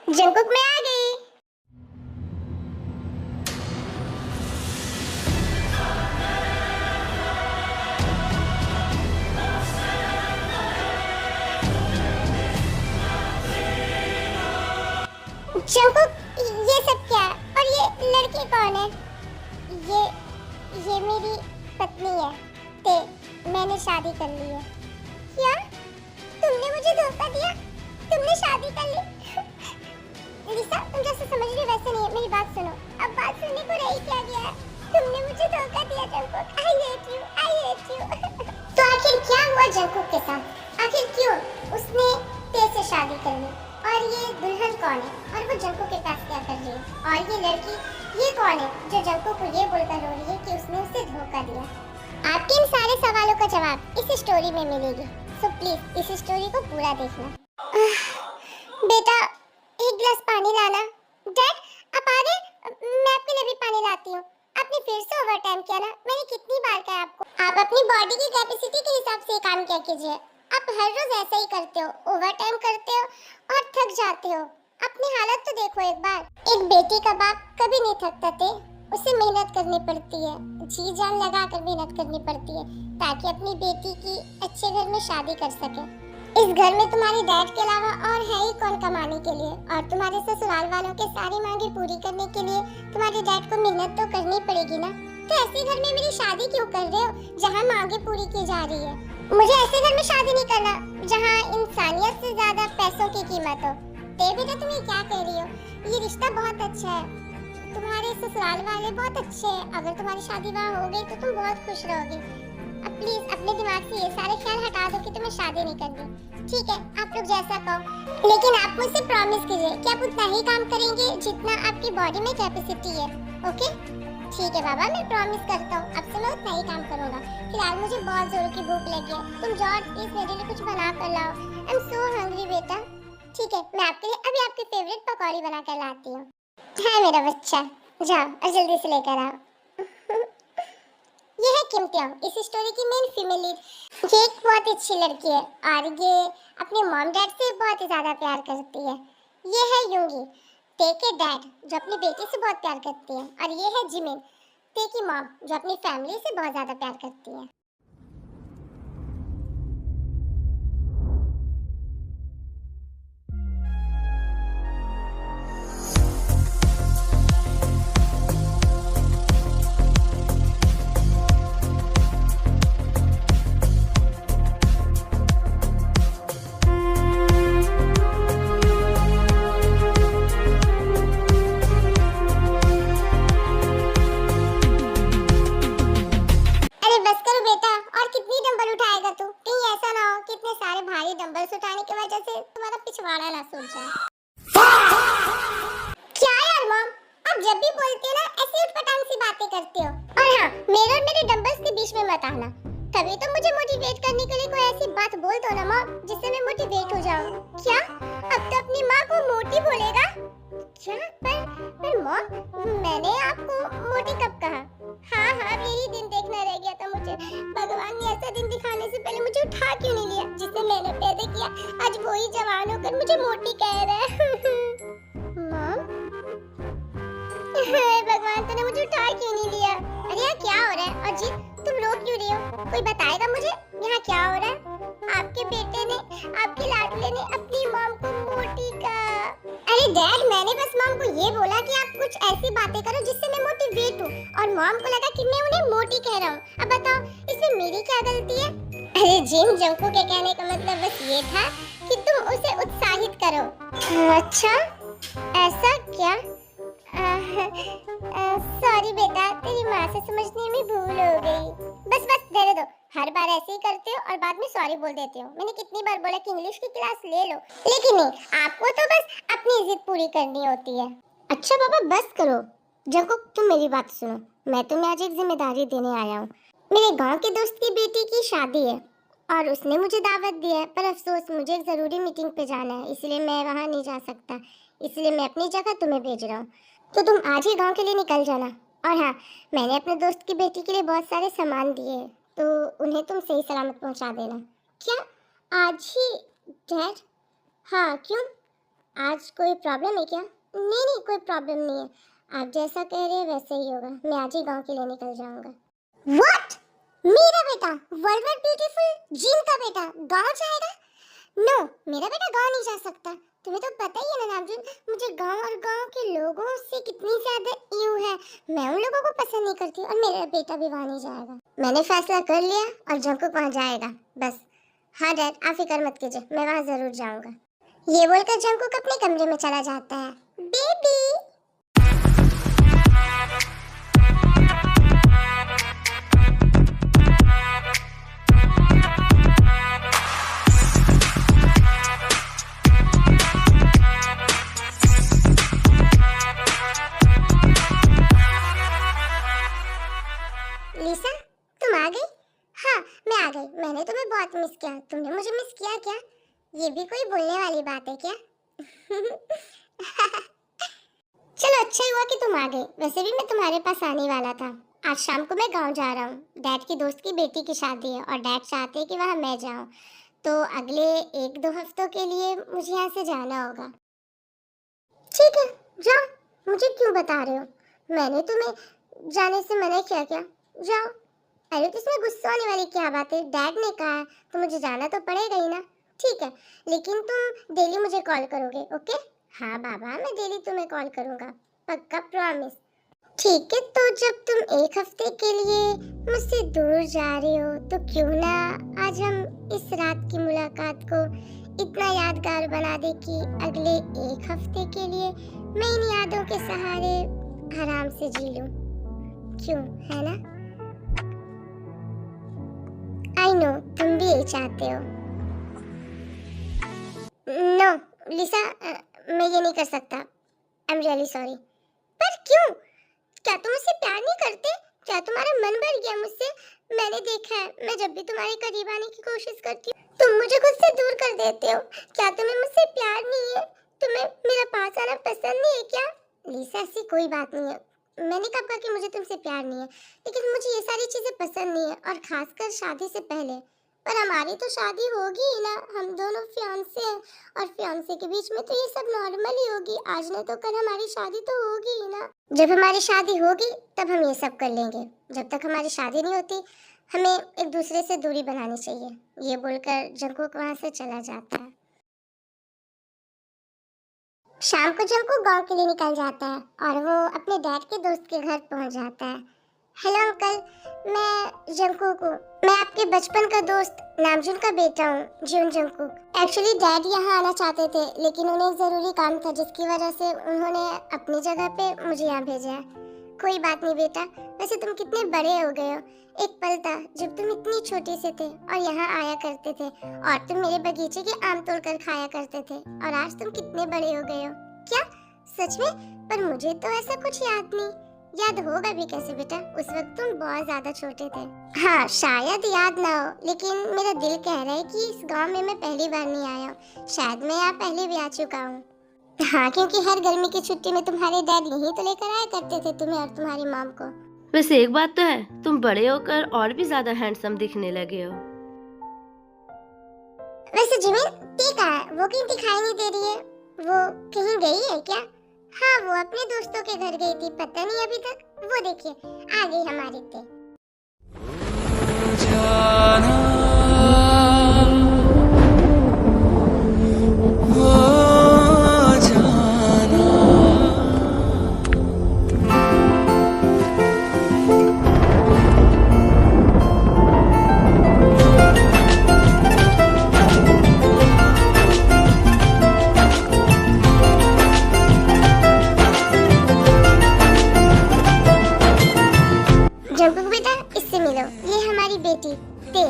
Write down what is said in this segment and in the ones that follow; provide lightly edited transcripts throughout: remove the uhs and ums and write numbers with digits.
Jungkook मैं आ गई। Jungkook, ये सब क्या है? और ये लड़की कौन है? ये ये मेरी पत्नी है। ते मैंने शादी कर ली है। क्या? तुमने मुझे धोखा दिया? तुमने शादी कर ली? लिसा, तुम जैसे समझ रही हो वैसे नहीं है। मेरी बात सुनो। अब बात सुनने को रह क्या गया है? तुमने मुझे धोखा दिया Jungkook. I hate you, I hate you. तो आखिर क्या हुआ जंगकुक के साथ? आखिर क्यों उसने तेरे से शादी कर ली? और ये दुल्हन कौन है? और वो जंगकुक के पास क्या कर रही है? और ये लड़की ये कौन है जो जंगकुक को ये बोलकर रो रही है कि उसने उसे धोखा दिया? आपके इन सारे सवालों का जवाब इस स्टोरी में मिलेगी। सो प्लीज इस स्टोरी को पूरा देखना। बेटा, एक गिलास पानी लाना। डैड, आप आ गए? मैं आपके लिए भी पानी लाती हूँ। आपने फिर से ओवर टाइम किया ना? मैंने कितनी बार कहा आपको, आप अपनी बॉडी की कैपेसिटी के हिसाब से काम किया कीजिए। आप हर रोज ऐसा ही करते हो, ओवर टाइम करते हो और थक जाते हो। अपनी हालत तो देखो एक बार। एक बेटी का बाप कभी नहीं थकता थे। उसे मेहनत करनी पड़ती है, जी जान लगा कर मेहनत करनी पड़ती है ताकि अपनी बेटी की अच्छे घर में शादी कर सके। इस घर में तुम्हारे डैड के अलावा और है ही कौन कमाने के लिए? और तुम्हारे ससुराल वालों के सारी मांगे पूरी करने के लिए तुम्हारे डैड को मेहनत तो करनी पड़ेगी ना। तो ऐसे घर में मेरी शादी क्यों कर रहे हो जहाँ मांगे पूरी की जा रही है? मुझे ऐसे घर में शादी नहीं करना जहाँ इंसानियत से ज्यादा पैसों की कीमत हो। बेटा, तुम ये क्या कह रही हो? ये रिश्ता बहुत अच्छा है, तुम्हारे ससुराल वाले बहुत अच्छे हैं। अगर तुम्हारी शादी वहाँ हो गई तो तुम बहुत खुश रहोगी। अब प्लीज अपने दिमाग से ये सारे ख्याल हटा दो कि तुम्हें शादी नहीं करनी। ठीक है, आप लोग जैसा कहो, लेकिन आप मुझसे प्रॉमिस कीजिए कि आप उतना ही काम करेंगे जितना आपकी बॉडी में कैपेसिटी है। ओके? ठीक है बाबा, मैं प्रॉमिस करता हूँ, अब से मैं उतना ही काम करूँगा। फिलहाल मुझे बहुत जोरों की भूख लगी है। तुम जाओ प्लीज मेरे लिए कुछ बना कर लाओ। आई एम सो हंग्री बेटा। ठीक है, मैं आपके लिए अभी आपकी फेवरेट पकौड़ी बना कर लाती हूँ। है मेरा बच्चा, जाओ और जल्दी से लेकर आओ। ये है किमतियों, इस स्टोरी की मेन फीमेल लीड। ये एक बहुत अच्छी लड़की है और ये अपने मॉम डैड से बहुत ही ज्यादा प्यार करती है। ये है यूंगी, ते के डैड, जो अपनी बेटी से बहुत प्यार करती है। और ये है जिमिन, ते की मॉम, जो अपनी फैमिली से बहुत ज्यादा प्यार करती है। अरे बस करो बेटा, और कितनी डंबल उठाएगा तू? कहीं ऐसा ना हो कि इतने सारे भारी डंबल्स उठाने की वजह से तुम्हारा पिछवाड़ा ना सूज जाए। क्या यार मॉम, आप जब भी बोलती हो ना ऐसी उटपटांग सी बातें करती हो। और हाँ, मेरे डंबल्स के बीच में मत आना। कभी तो मुझे मोटिवेट करने के लिए कोई ऐसी बात बोल दो ना मॉम, जिससे मैं मोटिवेट हो जाऊं। क्या? अब तो अपनी माँ को मोटी बोलेगा? क्या? पर मॉम, मैंने आपको मोटी कब कहा? हाँ हाँ, यही दिन देखना रह गया था मुझे। भगवान ने ऐसा दिन दिखाने से पहले मुझे उठा क्यों नहीं लिया जिसे मैंने पैदा किया? आज वही जवान होकर मुझे मोटी कह रहा है। मॉम, भगवान, तूने मुझे उठा क्यों नहीं लिया? अरे यार, क्या हो रहा है? और जी, तुम रो क्यों रही हो? कोई बताएगा मुझे यहाँ क्या हो रहा है? आपके बेटे ने, आपके लाडले ने अपनी मॉम को मोटी कहा। अरे डैड, मैंने बस मॉम को ये बोला कि आप कुछ ऐसी बातें करो जिससे मैं मोटिवेट हूँ, और मॉम को लगा कि मैं उन्हें मोटी कह रहा हूँ। अब बताओ, इसमें मेरी क्या गलती है? अरे जिन, जंकू के कहने का मतलब बस ये था कि तुम उसे उत्साहित करो। अच्छा, ऐसा क्या? सॉरी बेटा, तेरी माँ से समझने में भूल हो गई। बस बस रहने दो, हर बार ऐसे ही करते हो और बाद में सॉरी बोल देते हो। मैंने कितनी बार बोला कि इंग्लिश की क्लास ले लो, लेकिन नहीं, आपको तो बस अपनी इज्जत पूरी करनी होती है। अच्छा बाबा, बस करो। जंकू, तुम मेरी बात सुनो। मैं तुम्हें आज एक जिम्मेदारी देने आया हूँ। मेरे गाँव के दोस्त की बेटी की शादी है और उसने मुझे दावत दी है, पर अफसोस मुझे एक जरूरी मीटिंग पे जाना है, इसलिए मैं वहाँ नहीं जा सकता। इसलिए मैं अपनी जगह तुम्हें भेज रहा हूँ, तो तुम आज ही गांव के लिए निकल जाना। और हाँ, मैंने अपने दोस्त की बेटी के लिए बहुत सारे सामान दिए हैं, तो उन्हें तुम सही सलामत पहुंचा देना। क्या आज ही डैड? हाँ, क्यों? आज कोई प्रॉब्लम है क्या? नहीं नहीं, कोई प्रॉब्लम नहीं है। आप जैसा कह रहे हैं वैसे ही होगा। मैं आज ही गांव के लिए निकल जाऊंगा। व्हाट? मेरा बेटा, वर्ल्ड ब्यूटीफुल जीन का बेटा गांव जाएगा? नो, मेरा बेटा गांव नहीं जा सकता। तुम्हें तो पता ही है ना नामजुन, मुझे गांव और गांव के लोगों से कितनी ज्यादा ईऊ है। मैं उन लोगों को पसंद नहीं करती और मेरा बेटा भी वहां नहीं जाएगा। मैंने फैसला कर लिया और जंकुक वहां जाएगा बस। हाँ डैड, आप फिक्र मत कीजिए, मैं वहां जरूर जाऊंगा। ये बोलकर जंकुक अपने कमरे में चला जाता है। बेबी। लिसा, तुम आ गई? हाँ, मैं आ गई। मैंने तुम्हें बहुत मिस किया। तुमने मुझे मिस किया क्या? ये भी कोई बोलने वाली बात है क्या? चलो, अच्छा ही हुआ कि तुम आ गई। वैसे भी मैं तुम्हारे पास आने वाला था। आज शाम को मैं गांव जा रहा हूँ। डैड की दोस्त की बेटी की शादी है और डैड चाहते हैं कि वहाँ मैं जाऊँ। तो अगले 1-2 हफ्तों के लिए मुझे यहाँ से जाना होगा। ठीक है, जाओ। मुझे क्यों बता रहे हो? मैंने तुम्हें जाने से मना किया क्या? जाओ। अरे तो इसमें गुस्सा होने वाली क्या बात है? डैड ने कहा है तो मुझे जाना तो पड़ेगा ही ना। ठीक है, लेकिन तुम डेली मुझे कॉल करोगे, ओके? हाँ बाबा, मैं डेली तुम्हें कॉल करूँगा, पक्का, प्रॉमिस। ठीक है, तो जब तुम 1 हफ्ते के लिए मुझसे दूर जा रहे हो तो क्यों ना आज हम इस रात की मुलाकात को इतना यादगार बना दे कि अगले 1 हफ्ते के लिए मैं इन यादों के सहारे आराम से जी लूं। क्यों, है ना? आई नो, तुम भी यही चाहते हो। नो लिसा, मैं ये नहीं कर सकता। I am really sorry. पर क्यों? क्या तुम मुझसे प्यार नहीं करते? क्या तुम्हारा मन भर गया मुझसे? मैंने देखा है, मैं जब भी तुम्हारे करीब आने की कोशिश करती हूँ तुम मुझे खुद से दूर कर देते हो। क्या तुम्हें मुझसे प्यार नहीं है? तुम्हें मेरा पास आना पसंद नहीं है क्या? लिसा, ऐसी कोई बात नहीं है। मैंने कब कहा कि मुझे तुमसे प्यार नहीं है? लेकिन मुझे ये सारी चीजें पसंद नहीं है, और खासकर शादी से पहले। पर हमारी तो शादी होगी ही ना। हम दोनों फियांसे हैं और फियांसे के बीच में तो ये सब नॉर्मल ही होगी। आज नहीं तो कल हमारी शादी तो होगी ही ना। जब हमारी शादी होगी तब हम ये सब कर लेंगे। जब तक हमारी शादी नहीं होती हमें एक दूसरे से दूरी बनानी चाहिए। ये बोलकर जंकुक वहां से चला जाता है। शाम को जंकुक गांव के लिए निकल जाता है और वो अपने डैड के दोस्त के घर पहुंच जाता है। हेलो अंकल, मैं जंकुक हूँ। मैं आपके बचपन का दोस्त नामजुन का बेटा हूँ, जियोन जंकुक। एक्चुअली डैड यहाँ आना चाहते थे लेकिन उन्हें एक जरूरी काम था जिसकी वजह से उन्होंने अपनी जगह पे मुझे यहाँ भेजा है। कोई बात नहीं बेटा, वैसे तुम कितने बड़े हो गए हो। एक पल था जब तुम इतनी छोटे से थे और यहाँ आया करते थे और तुम मेरे बगीचे के आम तोड़कर खाया करते थे, और आज तुम कितने बड़े हो गए हो। क्या सच में? पर मुझे तो ऐसा कुछ याद नहीं। याद होगा भी कैसे बेटा, उस वक्त तुम बहुत ज्यादा छोटे थे। हाँ, शायद याद ना हो, लेकिन मेरा दिल कह रहा है कि इस गांव में मैं पहली बार नहीं आया हूँ। शायद मैं यहाँ पहले भी आ चुका हूँ। हाँ, क्योंकि हर गर्मी की छुट्टी में तुम्हारे डैड यहीं तो लेकर आया करते थे तुम्हें और तुम्हारी मॉम को। वैसे एक बात तो है, तुम बड़े होकर और भी ज्यादा हैंडसम दिखने लगे हो। वैसे जिमिन, ती कहाँ है? वो कहीं दिखाई नहीं दे रही है। वो कहीं गई है क्या? हाँ, वो अपने दोस्तों के घर गई थी, पता नहीं अभी तक। वो देखिए, आ गई हमारी ती। जंकुक बेटा, इससे मिलो, ये हमारी बेटी ते।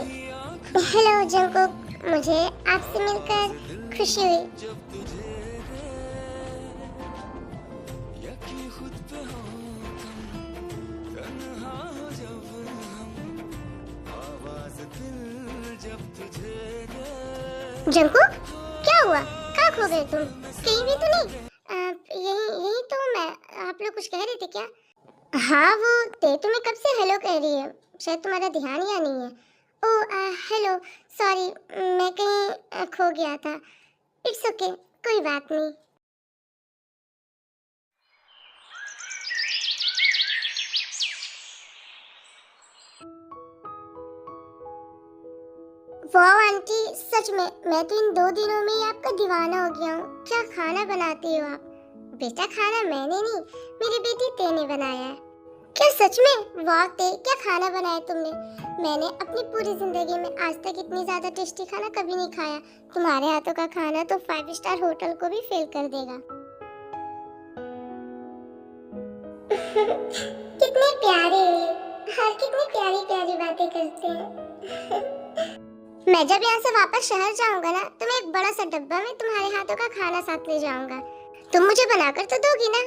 हेलो जंकुक, मुझे आपसे मिलकर खुशी हुई। जंकुक, क्या हुआ? कहाँ खो गए तुम? कहीं भी तो नहीं? यही यही तो मैं। आप लोग कुछ कह रहे थे क्या? हाँ, वो ते तुम्हें कब से हेलो कह रही है। शायद तुम्हारा ध्यान या नहीं है। ओ हेलो, सॉरी, मैं कहीं खो गया था। इट्स ओके, कोई बात नहीं। वाह आंटी, सच में मैं तो इन 2 दिनों में ही आपका दीवाना हो गया हूँ। क्या खाना बनाती हो आप? बेटा खाना मैंने नहीं, मेरी बेटी ते ने बनाया है। क्या सच में? वाह ते, क्या खाना बनाया तुमने? मैंने अपनी पूरी जिंदगी में आज तक इतनी ज्यादा टेस्टी खाना कभी नहीं खाया। तुम्हारे हाथों का खाना तो 5 स्टार होटल को भी फेल कर देगा। कितने प्यारे और कितनी प्यारी प्यारी बातें करते हैं। मैं जब यहाँ से वापस शहर जाऊंगा ना, तो मैं एक बड़ा सा डब्बा में तुम्हारे हाथों का खाना साथ ले जाऊंगा। तुम मुझे बनाकर तो दोगी ना?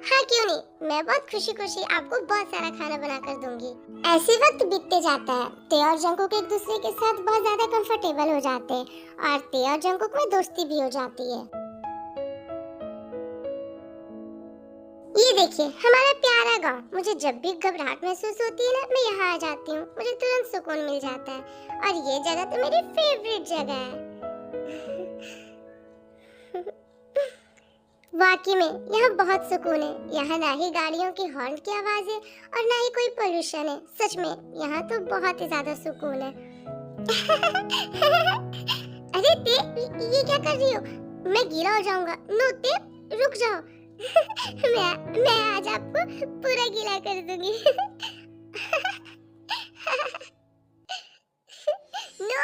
हाँ क्यों नहीं, मैं बहुत खुशी खुशी आपको बहुत सारा खाना बनाकर दूंगी। ऐसे वक्त बीतते जाता है, ते और जंकुक एक दूसरे के साथ बहुत ज्यादा कंफर्टेबल हो जाते हैं और ते और जंकुक में दोस्ती भी हो जाती है। ये देखिए हमारा प्यारा गांव। मुझे जब भी घबराहट महसूस होती है ना, मैं यहाँ आ जाती हूँ, मुझे तुरंत सुकून मिल जाता है और ये जगह तो मेरी फेवरेट जगह है। वाकई में यहाँ बहुत सुकून है। यहाँ ना ही गाड़ियों की हॉर्न की आवाज है और ना ही कोई पोल्यूशन है। सच में यहाँ तो बहुत ही ज्यादा सुकून है। अरे ते, ये क्या कर रही हो? मैं गीला हो जाऊंगा। नो ते, रुक जाओ। मैं आज आपको पूरा गीला कर दूंगी। नो,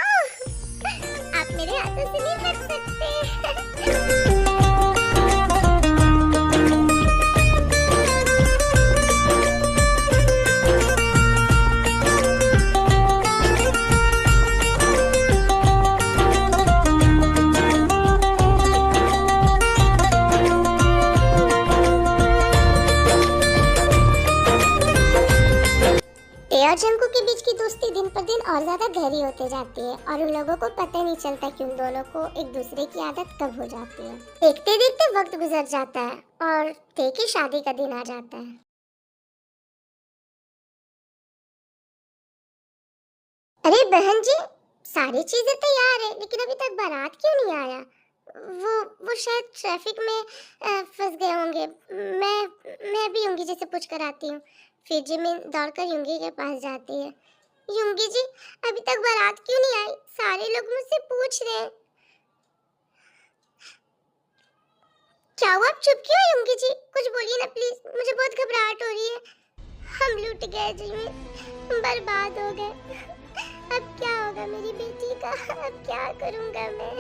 आप मेरे हाथों से नहीं बच सकते। ते और जंकुक के बीच की दोस्ती दिन पर दिन और ज्यादा गहरी होते जाती है और उन लोगों को पता नहीं चलता कि उन दोनों को एक दूसरे की आदत कब हो जाती है। देखते देखते वक्त गुजर जाता है और ते की शादी का दिन आ जाता है। अरे बहन जी, सारी चीजें तैयार है लेकिन अभी तक बारात क्यों नहीं आया? वो शायद ट्रैफिक में फंस गए होंगे। मैं भी युंगी जी से पूछ कर आती हूँ। फिर जिमिन दौड़कर युंगी के पास जाती है। युंगी जी, अभी तक बारात क्यों नहीं आई? सारे लोग मुझसे पूछ रहे हैं। क्या हुआ, आप चुप क्यों हो युंगी जी? कुछ बोलिए ना प्लीज, मुझे बहुत घबराहट हो रही है। हम लूट गए जिमिन, हम बर्बाद हो गए। अब क्या होगा मेरी बेटी का? अब क्या करूंगा मैं?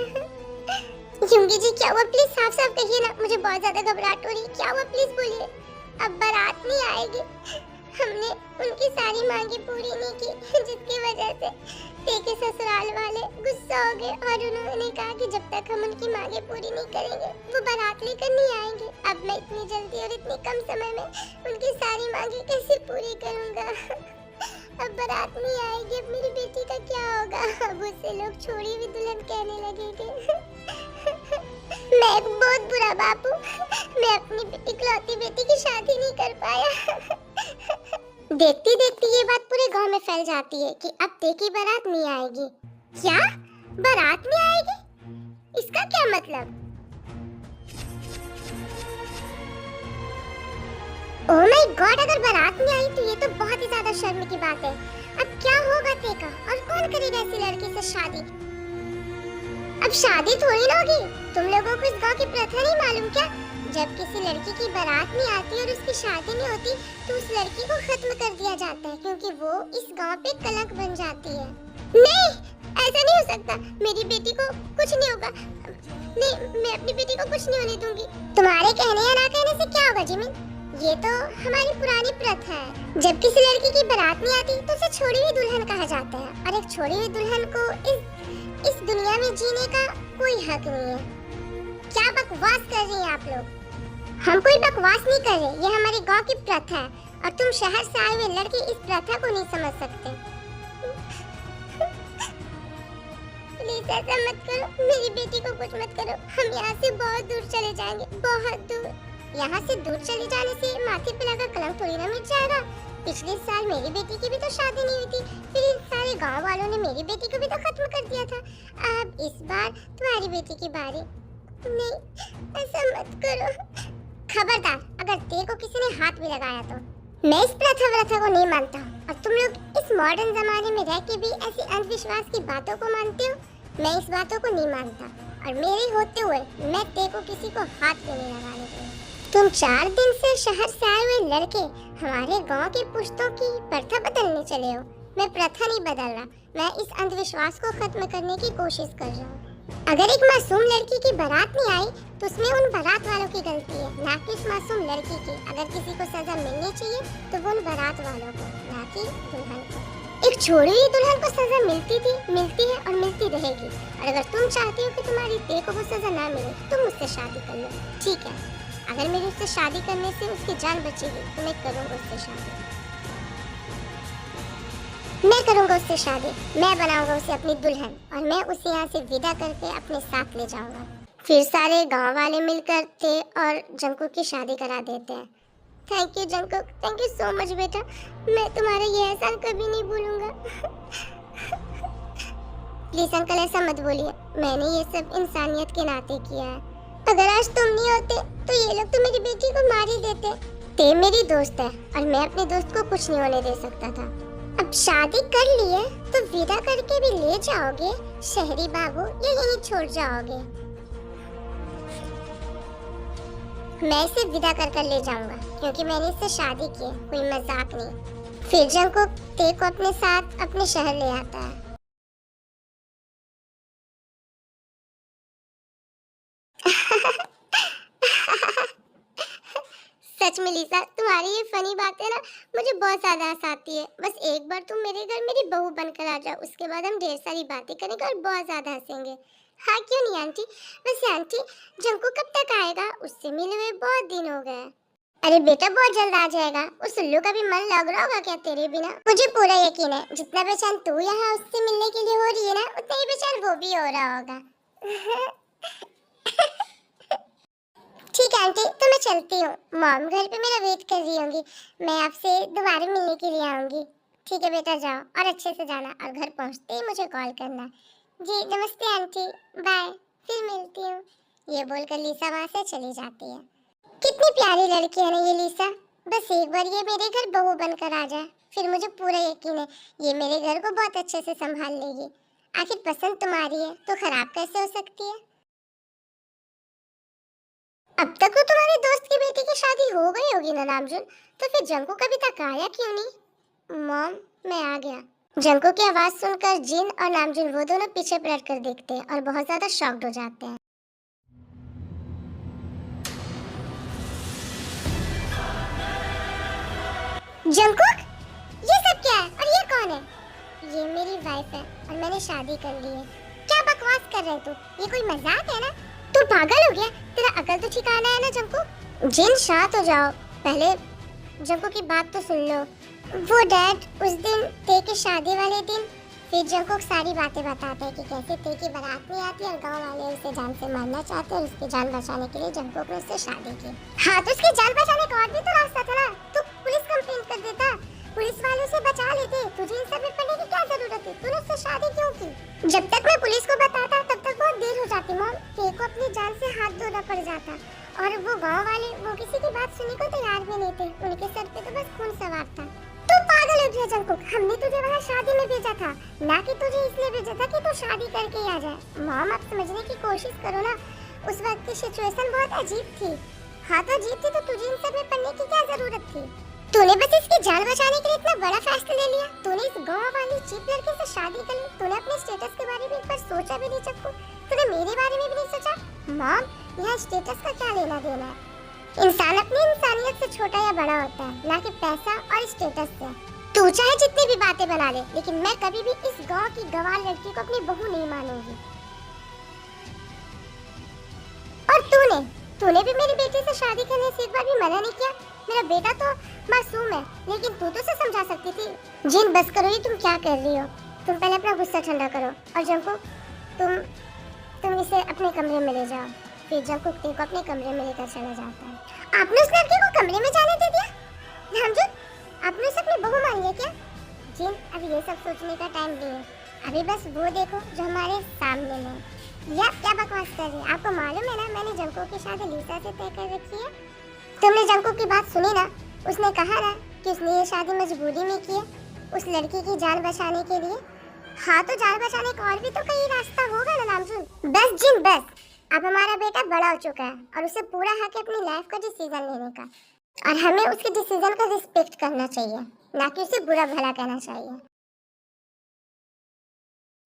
युंगी जी क्या हुआ, प्लीज साफ साफ कहिए ना, मुझे बहुत ज्यादा घबराहट हो रही है। क्या हुआ, प्लीज बोलिए। अब बारात नहीं आएगी। हमने उनकी सारी मांगे पूरी नहीं की, जिसकी वजह से ते के ससुराल वाले गुस्सा हो गए और उन्होंने कहा कि जब तक हम उनकी मांगे पूरी नहीं करेंगे वो बारात लेकर नहीं आएंगे। अब मैं इतनी जल्दी और इतनी कम समय में उनकी सारी मांगे कैसे पूरी करूंगा? अब बारात नहीं आएगी, अब मेरी बेटी का क्या होगा? अब उससे लोग छोड़ी हुई दुल्हन कहने लगेंगे। मैं एक बहुत बुरा बाप हूँ, मैं अपनी इकलौती बेटी की शादी नहीं कर पाया। देखती देखती ये बात पूरे गांव में फैल जाती है कि अब ते की बारात नहीं आएगी। क्या? बारात नहीं आएगी? इसका क्या मतलब? ओह माय गॉड, अगर बारात नहीं आई तो ये तो बहुत ही ज्यादा शर्म की बात है। अब क्या होगा ते का, और कौन करेगा ऐसी लड़की से शादी? अब शादी थोड़ी ना होगी। तुम लोगों को इस गांव की प्रथा नहीं मालूम क्या? जब किसी लड़की की बारात नहीं आती और उसकी शादी नहीं होती तो उस लड़की को खत्म कर दिया जाता है, क्योंकि वो इस गांव पे कलंक बन जाती है। नहीं, ऐसा नहीं हो सकता। मेरी बेटी को कुछ नहीं होगा। नहीं, मैं अपनी बेटी को कुछ नहीं होने दूंगी। तुम्हारे कहने या ना कहने से क्या होगा जिमिन? ये तो हमारी पुरानी प्रथा है। जब किसी लड़की की बारात नहीं आती तो उसे छोड़ी हुई दुल्हन कहा जाता है और एक छोड़ी हुई दुल्हन को इस दुनिया में जीने का कोई हक नहीं है। क्या बकवास कर रही हैं आप लोग? हम कोई बकवास नहीं कर रहे, ये हमारे गांव की प्रथा है और तुम शहर से आए हुए लड़के इस प्रथा को नहीं समझ सकते। प्लीज ऐसा मत करो, मेरी बेटी को कुछ मत करो। हम यहाँ से बहुत दूर चले जाएंगे, बहुत दूर। यहाँ से दूर चले जाने से माथे पे लगा कलंक थोड़ी ना मिट जाएगा। पिछले साल मेरी बेटी की भी तो शादी नहीं हुई थी, फिर इन सारे गांव वालों ने मेरी बेटी को भी तो खत्म कर दिया था। अब इस बार तुम्हारी बेटी की बारी। नहीं, ऐसा मत करो। खबरदार, अगर तेरे को किसी ने हाथ भी लगाया तो मैं इस प्रथा व्रथा को नहीं मानता हूँ और तुम लोग इस मॉडर्न जमाने में रह के भी ऐसी अंधविश्वास की बातों को मानते हो। मैं इस बातों को नहीं मानता और मेरे होते हुए मैं तेरे को किसी को हाथ भी नहीं लगाने दूंगा। तुम 4 दिन से शहर से आए हुए लड़के हमारे गांव के पुश्तों की प्रथा बदलने चले हो। मैं प्रथा नहीं बदल रहा, मैं इस अंधविश्वास को खत्म करने की कोशिश कर रहा हूँ। अगर एक मासूम लड़की की बारात नहीं आई तो उसमें उन बारात वालों की गलती है, ना कि उस मासूम लड़की की। अगर किसी को सजा मिलनी चाहिए तो वो उन बारात वालों को, ना कि दुल्हन को। एक छोड़ी हुई दुल्हन को सजा मिलती थी, मिलती है और मिलती रहेगी। और अगर तुम चाहती हो कि तुम्हारी बेटे को वो सजा ना मिले तो तुम मुझसे शादी कर लो, ठीक है। अगर मेरी उससे शादी करने से उसकी जान बचेगी तो मैं करूँगा उससे शादी। मैं करूंगा उससे शादी, मैं बनाऊंगा उसे अपनी दुल्हन और मैं उसे यहाँ से विदा करके अपने साथ ले जाऊंगा। फिर सारे गांव वाले मिलकर थे और जंकुक की शादी करा देते हैं। Thank you Jungkook, thank you so much बेटा, मैं तुम्हारा ये एहसान कभी नहीं भूलूंगा। प्लीज अंकल ऐसा मत बोलिए, मैंने ये सब इंसानियत के नाते किया है। अगर आज तुम नहीं होते तो ये लोग तो मेरी बेटी को मार ही देते। ते मेरी दोस्त है और मैं अपने दोस्त को कुछ नहीं होने दे सकता था। अब शादी कर ली है तो विदा करके भी ले जाओगे शहरी बाबू या यहीं छोड़ जाओगे? मैं इसे विदा कर ले जाऊंगा क्योंकि मैंने इससे शादी की है, कोई मजाक नहीं। फिर जंकुक ते को अपने साथ अपने शहर ले आता है। सच में लीसा, तुम्हारी ये फनी बातें ना मुझे बहुत ज्यादा हंसाती है। बस एक बार तुम मेरे घर मेरी बहू बनकर आ जाओ, उसके बाद हम ढेर सारी बातें करेंगे और बहुत ज्यादा हंसेंगे। हाँ क्यों नहीं आंटी? वैसे आंटी जंकू कब तक आएगा? उससे मिले हुए बहुत दिन हो गए। अरे बेटा बहुत जल्द आ जाएगा। उस उल्लू का भी मन लग रहा होगा क्या तेरे बिना? मुझे पूरा यकीन है जितना बेचैन तू यहाँ उससे मिलने के लिए हो रही है ना, उतना ही बेचैन वो भी हो रहा होगा। ठीक है आंटी, तो मैं चलती हूँ। मॉम घर पे मेरा वेट कर रही होंगी, मैं आपसे दोबारा मिलने के लिए आऊंगी। ठीक है बेटा, जाओ और अच्छे से जाना और घर पहुँचते ही मुझे कॉल करना। जी नमस्ते आंटी, बाय, फिर मिलती हूँ। ये बोलकर लीसा वहाँ से चली जाती है। कितनी प्यारी लड़की है ना ये लीसा। बस एक बार ये मेरे घर बहू बनकर आ जाए, फिर मुझे पूरा यकीन है ये मेरे घर को बहुत अच्छे से संभाल लेगी। आखिर पसंद तुम्हारी है तो खराब कैसे हो सकती है? अब तक तो तुम्हारे दोस्त की बेटी की शादी हो गई होगी ना नामजुन, तो फिर जंकू कभी तक आया क्यों नहीं? मॉम मैं आ गया। जंकू की आवाज सुनकर जिन और नामजुन वो दोनों पीछे पलट कर देखते हैं और बहुत ज्यादा शॉक्ड हो जाते हैं। जंकुक, ये सब क्या है और ये कौन है? ये मेरी वाइफ है और मैंने शादी कर ली है। क्या बकवास कर रहे तू? ये कोई मजाक है ना? तू पागल हो गया? तेरा अकल तो ठिकाना है ना जंकू? जिन शांत हो जाओ, पहले जंकू की बात तो सुन लो। वो डैड उस दिन ते के शादी वाले दिन फिर जंकू सारी बातें बताते हैं कि कैसे ते की बारात नहीं आती और गांव वाले उसे जान से मारना चाहते हैं और उसकी जान बचाने के लिए जंकू ने उससे शादी की। हाँ तो उसकी जान बचाने का और भी तो रास्ता था ना, तू पुलिस कंप्लेंट कर देता, पुलिस वाले उसे बचा लेते। तुझे इन सब में पड़ने की क्या जरूरत थी? तूने उससे शादी क्यों की? जब तक मैं पुलिस को बताता तब तक बहुत देर हो जाती मॉम। ते को अपनी जान से हाथ धोना पड़ जाता और वो गांव वाले वो किसी की बात सुनने को तैयार भी नहीं थे। उनके सर पे तो बस खून सवार था। तू पागल हो गया जंकुक, हमने तुझे वहाँ शादी में भेजा था, ना कि तुझे इसलिए भेजा था कि तू शादी करके आ जाए। मॉम आप समझने की कोशिश करो ना, उस वक्त की सिचुएशन बहुत अजीब थी। हाँ तो अजीब थी तो तुझे इन सब में पड़ने की क्या जरूरत थी? तूने बस इसकी जान बचाने के लिए इतना बड़ा फैसला ले लिया। तूने इस गांव वाली चीप लड़के से शादी कर ली। तूने अपने स्टेटस के बारे में एक बार सोचा भी नहीं जंकुक? तूने मेरे बारे में भी नहीं सोचा? मॉम यहाँ स्टेटस का क्या लेना देना है? इंसान अपनी इंसानियत से छोटा या बड़ा होता है, ना कि पैसा और स्टेटस से। तू चाहे जितनी भी बातें बना ले, लेकिन मैं कभी भी इस गांव की गंवार लड़की को अपनी बहू नहीं मानूंगी। और तूने भी मेरी बेटी से शादी करने से एक बार भी मना नहीं किया। मेरा बेटा तो मासूम है, लेकिन तू तो उसे समझा सकती थी। जिन बस करो, ये तुम क्या कर रही हो? तुम पहले अपना गुस्सा ठंडा करो और जंकू तुम इसे अपने कमरे में ले जाओ। फिर जंकू ते को अपने कमरे में लेकर चला जाता है। आपने उस लड़के को कमरे में जाने दे दिया? नामजुन, आपने उसे अपनी बहू मान लिया क्या? जिन अभी ये सब सोचने का टाइम नहीं है, अभी बस वो देखो जो हमारे सामने है। या क्या बकवास कर रही है? आपको मालूम है ना मैंने जंकू की शादी लीसा से तय कर रखी है। तुमने जंकू की बात सुनी ना? उसने कहा ना कि उसने ये शादी मजबूरी में की है, उस लड़की की जान बचाने के लिए। हाँ, तो जान बचाने का और भी तो कहीं रास्ता होगा ना नामजुन। बस जिन बस, अब हमारा बेटा बड़ा हो चुका है और उसे पूरा हक है अपनी लाइफ का डिसीजन लेने का, और हमें उसके डिसीजन का रिस्पेक्ट करना चाहिए, ना कि उसे बुरा भला कहना चाहिए।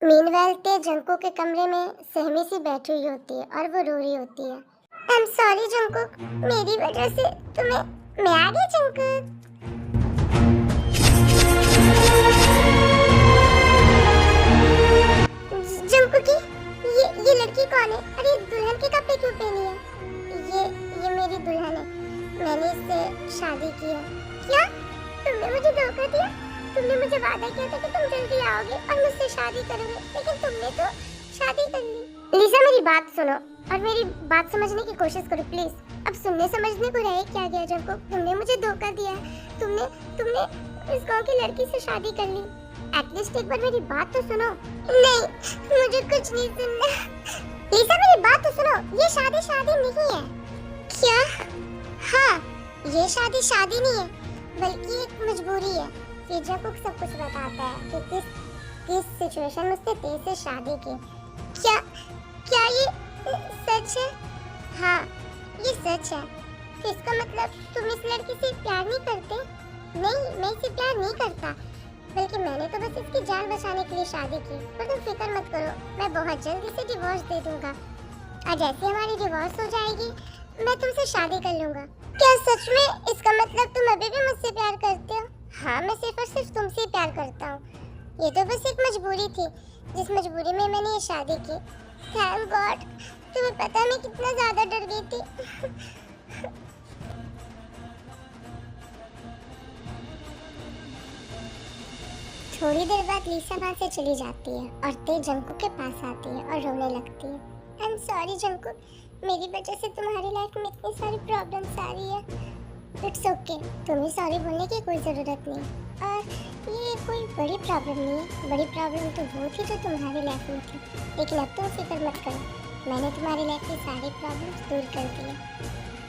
मीनवाइल ते जंको के कमरे में सहमी सी बैठी हुई होती है और वो रो रही होती है। आई एम सॉरी जंकुक, मेरी वजह से तुम्हें। मैं आ गई जंकुक। जंकुकी, ये लड़की कौन है? अरे दुल्हन के कपड़े क्यों पहनी है? ये मेरी दुल्हन है, मैंने इससे शादी की है। क्या तुमने मुझे धोखा दिया? तुमने मुझे वादा किया था कि तुम जल्दी आओगे और मुझसे शादी करोगे, लेकिन तुमने तो शादी कर ली। लिसा, मेरी बात सुनो और मेरी बात समझने की कोशिश करो प्लीज। अब सुनने समझने को रहे क्या गया जंको? तुमने मुझे धोखा दिया है। तुमने इस गांव की लड़की से शादी कर ली। एटलीस्ट एक बार मेरी बात तो सुनो। नहीं, मुझे कुछ नहीं सुनना। लिसा, मेरी बात तो सुनो। ये शादी नहीं है। क्या? हाँ, ये शादी नहीं है, बल्कि एक मजबूरी है। फिर जंकुक सब कुछ बताता है कि किस सिचुएशन में उसने तेज से शादी की। क्या ये सच है? हाँ, ये सच है। तो इसका मतलब तुम इस लड़की से प्यार नहीं करते? नहीं, मैं इसे प्यार नहीं करता, बल्कि मैंने तो बस इसकी जान बचाने के लिए शादी की। पर तुम फिक्र मत करो, मैं बहुत जल्द इसे डिवोर्स दे दूंगा, और जैसे हमारी डिवोर्स हो जाएगी मैं तुमसे शादी कर लूंगा। क्या सच में? इसका मतलब तुम अभी भी मुझसे प्यार करते हो? हाँ, मैं सिर्फ और सिर्फ तुमसे ही प्यार करता हूँ। ये तो बस एक मजबूरी थी, जिस मजबूरी में मैंने ये शादी की। Thank God. तुम्हें पता है मैं कितना ज्यादा डर गई थी। थोड़ी देर बाद लिसा वहाँ से चली जाती है और ते जंकुक के पास आती है और रोने लगती है। आई एम सॉरी जंकुक, मेरी वजह से तुम्हारी लाइफ में इतनी सारी प्रॉब्लम्स आ रही है। इट्स ओके, तुम्हें सॉरी बोलने की कोई ज़रूरत नहीं, और ये कोई बड़ी प्रॉब्लम नहीं है। बड़ी प्रॉब्लम तो वो थी जो तुम्हारी लाइफ में थी, लेकिन अब तुम फिक्र मत करो, मैंने तुम्हारी लाइफ की सारी प्रॉब्लम्स दूर कर दी है।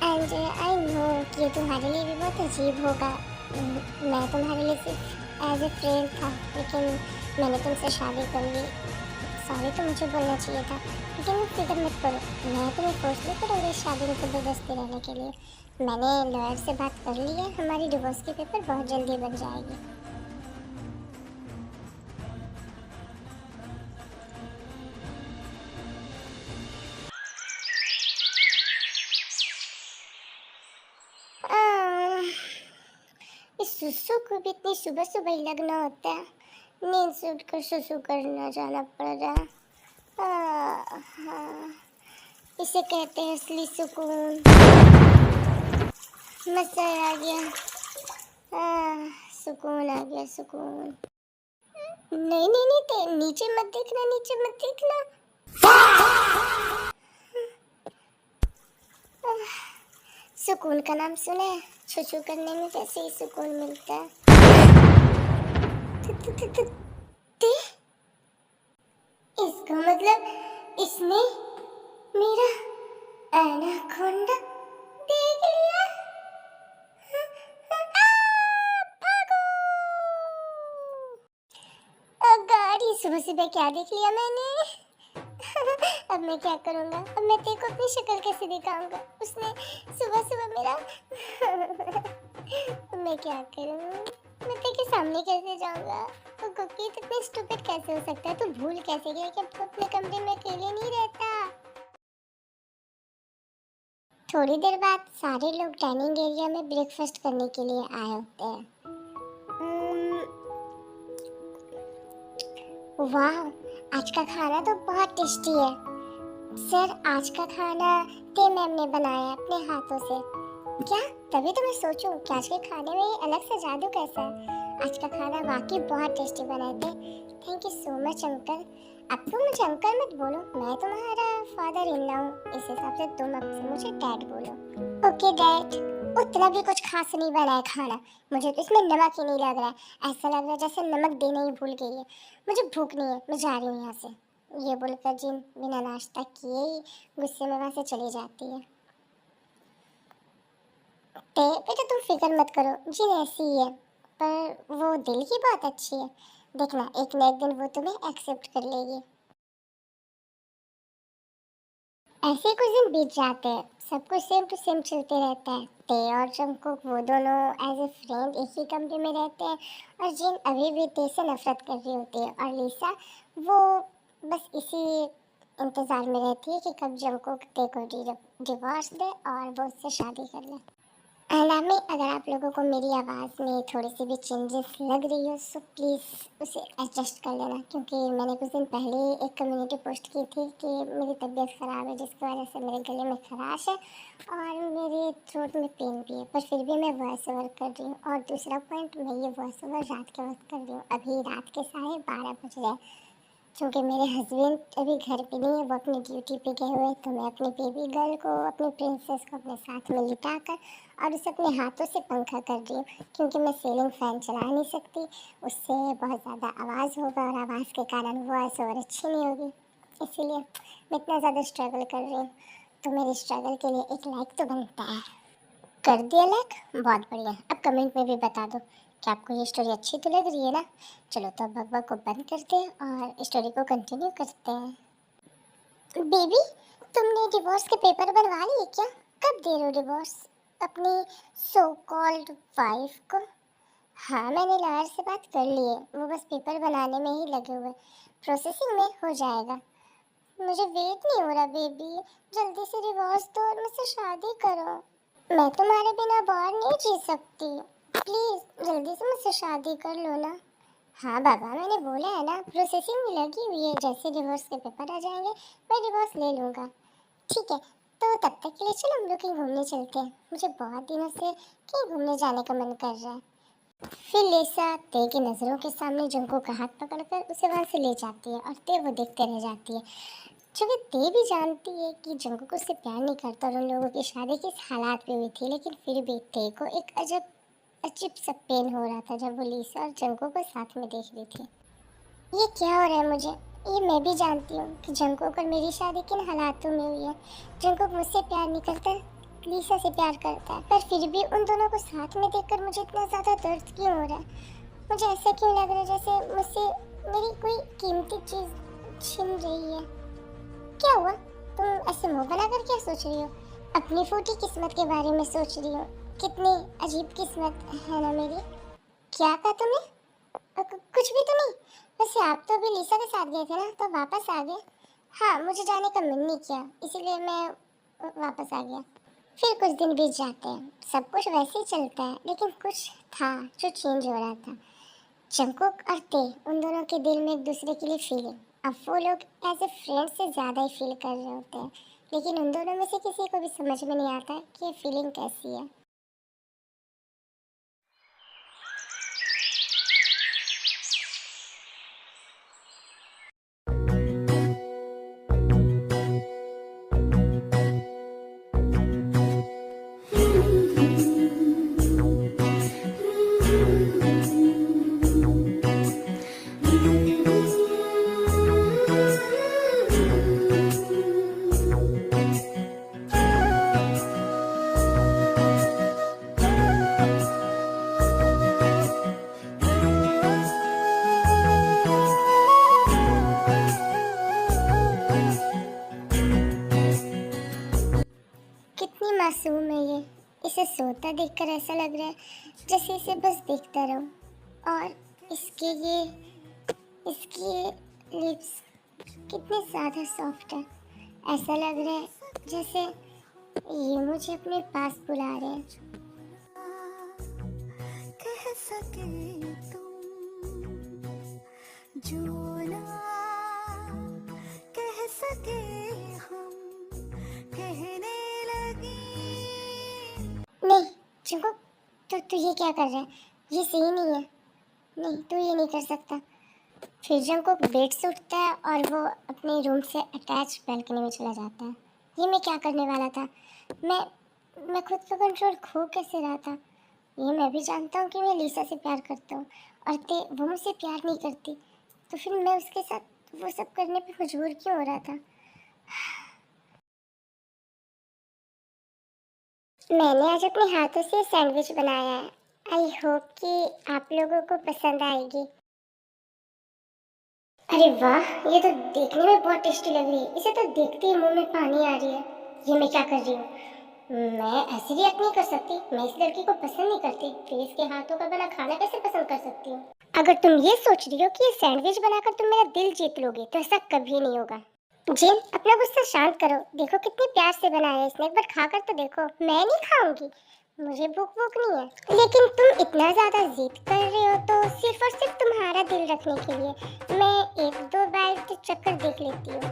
एंड आई नो कि ये तुम्हारे लिए भी बहुत अजीब होगा। मैं तुम्हारे लिए सिर्फ एज ए फ्रेंड था, लेकिन मैंने तुमसे शादी कर ली। सॉरी तो मुझे बोलना चाहिए था, लेकिन फिक्र मत करो, मैं तुम्हें फोर्स नहीं करूँगी शादी में ज़बरदस्ती रहने के लिए। मैंने लॉयर से बात कर ली है, हमारी डिवोर्स की पेपर बहुत जल्दी बन जाएगी। इस सुसु को भी इतनी सुबह सुबह ही लगना होता है। नींद से उठकर सुसु करना जाना पड़ रहा है। हाँ, इसे कहते हैं असली सुकून। मजा आ गया, सुकून आ गया, सुकून। नहीं नहीं नहीं, ते नीचे मत देखना, नीचे मत देखना। सुकून का नाम सुना है? छुछू करने में वैसे ही सुकून मिलता है। ते इसका मतलब इसने मेरा एनाकोंडा देख लिया। भागो! गाड़ी, सुबह सुबह क्या देख लिया मैंने? अब मैं क्या करूँगा? अब मैं तेरे को अपनी शक्ल कैसे दिखाऊंगा? उसने सुबह सुबह मेरा मैं क्या करूँ? मैं तेरे के सामने कैसे जाऊँगा? तो कुकी, तू इतनी स्टूपिड कैसे हो सकता है? तू भूल कैसे गया कि अब तू अपने कमरे में अकेले नहीं रहता? थोड़ी देर बाद सारे लोग डाइनिंग एरिया में ब्रेकफास्ट करने के लिए आए होते हैं। वाह, आज का खाना तो बहुत टेस्टी है। सर, आज का खाना ते मैम ने बनाया है अपने हाथों से। क्या? तभी तो मैं सोचूं कि आज के खाने में ये अलग सा जादू कैसा है। आज का खाना वाकई बहुत टेस्टी बनाए थे। Thank you so much uncle. अब तुम मुझे अंकल मत बोलो, मैं तुम्हारा फादर इन लॉ हूँ, इस हिसाब से तुम अब से मुझे डैड बोलो। Okay dad. उतना भी कुछ खास नहीं बना है खाना, मुझे तो इसमें नमक ही नहीं लग रहा है। ऐसा लग रहा है जैसे नमक देना ही भूल गई है। मुझे भूख नहीं है, मैं जा रही हूँ यहाँ से। ये बोलकर जिन बिना नाश्ता किए ही गुस्से में वहाँ से चली जाती है। ते ते बेटा तुम फिक्र मत करो, जिन ऐसी ही है, पर वो दिल की बहुत अच्छी है। देखना एक न एक दिन वो तुम्हें एक्सेप्ट कर लेगी। ऐसे ही कुछ दिन बीत जाते हैं, सब कुछ सेम टू सेम चलते रहता है। ते और जंगकुक वो दोनों एज ए फ्रेंड एक ही कमरे में रहते हैं, और जिन अभी भी ते से नफरत कर रही होती है, और लिसा वो बस इसी इंतजार में रहती है कि कब जंगकुक ते को डिवोर्स दे और वो उससे शादी कर ले। अलामी, अगर आप लोगों को मेरी आवाज़ में थोड़ी सी भी चेंजेस लग रही हो सो प्लीज़ उसे एडजस्ट कर लेना, क्योंकि मैंने कुछ दिन पहले एक कम्युनिटी पोस्ट की थी कि मेरी तबीयत ख़राब है, जिसकी वजह से मेरे गले में खराश है और मेरे थ्रोट में पेन भी है, पर फिर भी मैं वॉइस ओवर कर रही हूँ। और दूसरा पॉइंट, मैं ये वॉइस ओवर रात के वक्त कर रही हूँ। अभी रात के 12:30 बज रहे हैं, क्योंकि मेरे हस्बैंड अभी घर पे नहीं है, वो अपनी ड्यूटी पे गए हुए हैं। तो मैं अपनी बेबी गर्ल को, अपनी प्रिंसेस को अपने साथ में लिटा कर और उसे अपने हाथों से पंखा कर रही हूँ, क्योंकि मैं सीलिंग फ़ैन चला नहीं सकती, उससे बहुत ज़्यादा आवाज़ होगा और आवाज़ के कारण वॉइस ओवर अच्छी नहीं होगी। इसीलिए मैं इतना ज़्यादा स्ट्रगल कर रही हूँ, तो मेरे स्ट्रगल के लिए एक लाइक तो बनता है। कर दिया लाइक, बहुत बढ़िया। अब कमेंट में भी बता दो कि आपको ये स्टोरी अच्छी तो लग रही है ना। चलो तो अब बकबक को बंद करते हैं और स्टोरी को कंटिन्यू करते हैं। बेबी, तुमने डिवोर्स के पेपर बनवा लिए क्या? कब दे रहे हो डिवोर्स अपनी सो कॉल्ड वाइफ को? हाँ, मैंने लॉयर से बात कर ली है, वो बस पेपर बनाने में ही लगे हुए, प्रोसेसिंग में हो जाएगा। मुझे वेट नहीं हो रहा बेबी, जल्दी से डिवोर्स दो और मुझसे शादी करो। मैं तुम्हारे बिना बाहर नहीं जी सकती, प्लीज जल्दी से मुझसे शादी कर लो ना। हाँ बाबा, मैंने बोला है ना, प्रोसेसिंग में लगी हुई है, जैसे डिवोर्स के पेपर आ जाएंगे मैं डिवोर्स ले लूँगा। ठीक है, तो तब तक के लिए चलो हम लोग कहीं घूमने चलते हैं, मुझे बहुत दिनों से कहीं घूमने जाने का मन कर रहा है। फिर लिसा ते की नज़रों के सामने जंको का हाथ पकड़कर उसे वहाँ से ले जाती है, और ते वो देखते रह जाती है। चूँकि ते भी जानती है कि जंकुक उससे प्यार नहीं करता और उन लोगों की शादी किस हालात में हुई थी, लेकिन फिर भी ते को एक अजीब सा पेन हो रहा था जब वो लिसा और जंकुक को साथ में देख रही थी। ये क्या हो रहा है मुझे? ये मैं भी जानती हूँ कि जंकुक और मेरी शादी किन हालातों में हुई है। जंकुक मुझसे प्यार नहीं करता, लिसा से प्यार करता है, पर फिर भी उन दोनों को साथ में देखकर मुझे इतना ज़्यादा दर्द क्यों हो रहा है? मुझे ऐसा क्यों लग रहा है जैसे मुझसे मेरी कोई कीमती चीज़ छिन रही है। क्या हुआ? तुम ऐसे मुंह बनाकर क्या सोच रही हो? अपनी फूटी किस्मत के बारे में सोच रही हो। कितनी अजीब किस्मत है ना मेरी। क्या कहा तुमने? कुछ भी तो नहीं। वैसे आप तो अभी लिसा के साथ गए थे ना, तो वापस आ गए? हाँ, मुझे जाने का मन नहीं किया, इसीलिए मैं वापस आ गया। फिर कुछ दिन बीत जाते हैं, सब कुछ वैसे ही चलता है, लेकिन कुछ था जो चेंज हो रहा था। जंकुक और ते, उन दोनों के दिल में एक दूसरे के लिए फीलिंग, अब वो लोग एज ए फ्रेंड से ज़्यादा ही फील कर रहे होते हैं, लेकिन उन दोनों में से किसी को भी समझ में नहीं आता कि ये फीलिंग कैसी है। कितनी मासूम है ये, इसे सोता देखकर ऐसा लग रहा है जैसे इसे बस देखता रहूं। और इसकी लिप्स कितने ज़्यादा सॉफ्ट है, ऐसा लग रहा है जैसे ये मुझे अपने पास बुला रहे हैं। कह सके तुम जो ना कह सके हम कहने लगी। नहीं चिंकू, तू ये क्या कर रहा है? ये सही नहीं है। नहीं, तू ये नहीं कर सकता। फिर जंकुक बेड से उठता है और वो अपने रूम से अटैच बालकनी में चला जाता है। ये मैं क्या करने वाला था? मैं खुद पर कंट्रोल खो कैसे रहा था? ये मैं भी जानता हूँ कि मैं लिसा से प्यार करता हूँ, और वो मुझसे प्यार नहीं करती, तो फिर मैं उसके साथ वो सब करने पे मजबूर क्यों हो रहा था? मैंने आज अपने हाथों से सैंडविच बनाया है। आई होप कि आप लोगों को पसंद आएगी। अरे वाह, ये तो देखने में बहुत टेस्टी लग रही है। इसे तो देखते ही मुंह में पानी आ रही है। ये मैं क्या कर रही हूँ? मैं ऐसे रिएक्ट नहीं कर सकती। मैं इस लड़की को पसंद नहीं करती, फिर इसके हाथों का बना खाना कैसे पसंद कर सकती हूँ? अगर तुम ये सोच रही हो कि ये सैंडविच बनाकर तुम मेरा दिल जीत लोगे, तो ऐसा कभी नहीं होगा। जिन, अपना गुस्सा शांत करो। देखो कितने प्यार से बनाया है इसने, एक बार खाकर तो देखो। मैं नहीं खाऊंगी, मुझे भूख भूख नहीं है। लेकिन तुम इतना ज्यादा जिद कर रहे हो तो सिर्फ और सिर्फ तुम्हारा दिल रखने के लिए मैं एक दो बाइट चक्कर देख लेती हूँ।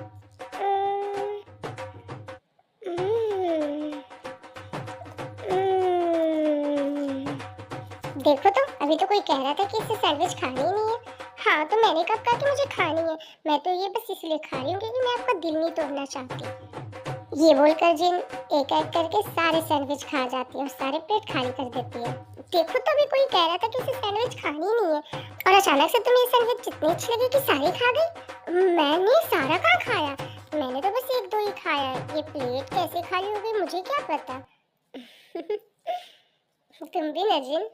उम्म, उम्म। देखो तो अभी तो कोई कह रहा था कि इसे सैंडविच खानी ही नहीं है। हाँ, तो मैंने कब कहा कि मुझे खानी है? मैं तो ये बस इसलिए खा रही हूँ क्योंकि मैं आपका दिल नहीं तोड़ना चाहती। ये बोलकर जिन एक एक करके सारे सैंडविच खा जाती है और सारे प्लेट खाली कर देती है। देखो तो अभी कोई कह रहा था कि इसे सैंडविच खानी ही नहीं है और अचानक से तुम्हें ये सैंडविच जितनी अच्छी लगी कि सारी खा गई। मैंने सारा कहाँ खाया? मैंने तो बस एक दो ही खाया। ये प्लेट कैसे खाली हो गई मुझे क्या पता। तुम भी ना जिन।